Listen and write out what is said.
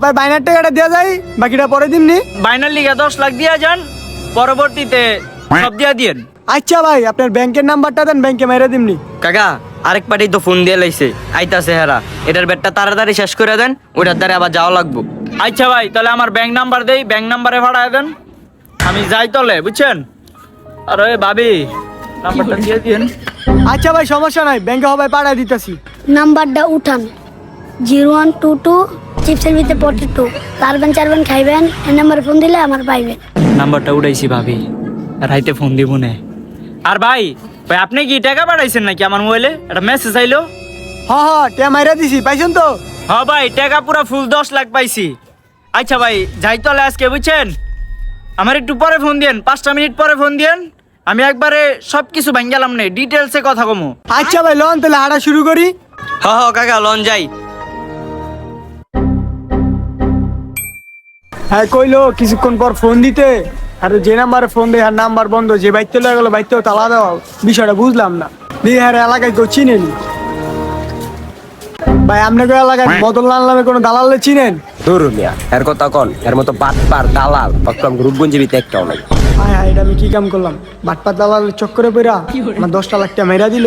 ভাই বাইনার টাকাটা দেওয়া যায়, বাকিটা পরে দিমনি। বাইনার লিগে 10 লাখ দিয়া যান, পরবর্তীতে সব দিয়া দিয়েন। আচ্ছা ভাই, আপনার ব্যাংকের নাম্বারটা দেন, ব্যাংকে মেরে দিমনি। কাকা আরেক পার্টি তো ফোন দিয়ে লাইছে, আইতাছে হেরা। এটার ব্যাটটা তাড়াতাড়ি শেষ করে দেন, ওইটার দ্বারা আবার যাওয়া লাগবো। আচ্ছা ভাই, তাহলে আমার ব্যাংক নাম্বার দেই, ব্যাংক নাম্বারে ভাড়ায় দেন, আমি যাই তলে, বুঝছেন? আর ওই ভাবি নাম্বারটা দিয়ে দিন। আচ্ছা ভাই, সমস্যা নাই, ব্যাংকে হবে পাঠায় দিতেছি। নাম্বারটা উঠান 0122 চিপসের ভিতরে 42 চারবেন চারবেন খাইবেন। এই নাম্বারে ফোন দিলে আমার পাইবেন। নাম্বারটা উঠাইছি ভাবি, রাইতে ফোন দিব না। আর ভাই ভাই আপনি কি টাকা পাঠাইছেন নাকি আমার মোবাইলে? একটা মেসেজ আইলো। হ্যাঁ টে মাইরা দিছি, পাইছেন তো? হ্যাঁ ভাই, টাকা পুরো ফুল 10 লাখ পাইছি। আচ্ছা ভাই যাই তলে আজকে, বুঝছেন? আমার একটু পরে ফোন দিয়েন, 5টা মিনিট পরে ফোন দিয়েন, আমি একবারে সবকিছু ভাঙ্গালাম নেই, ডিটেলসে কথা কমু। আচ্ছা ভাই, লন তাহলে হাঁটা শুরু করি। হ হ কাকা লন যাই। হ্যাঁ কইলো কিছুক্ষণ পর ফোন দিতে, আর যে নাম্বারে ফোন দেয় আর নাম্বার বন্ধ, যে বাইতে লয়ে গেল বাইতেও তালা দেওয়া, বিষয়টা বুঝলাম না। দিয়ে হ্যাঁ এলাকায় কেউ চিনেনি। ভাই আপনাকে এলাকায় বদললাল নামে কোনো দালালে চিনেন? ধরুন মিয়া এর কথা কন, এর মতো বাটপার দালাল অক্রম রূপগঞ্জীবিতে একটাও নাই। হ্যাঁ হ্যাঁ, এটা আমি কি কাম করলাম? বাটপাত দালালের চক্করে পইরা আমার 10টা লাখ টাকা মেরা দিল।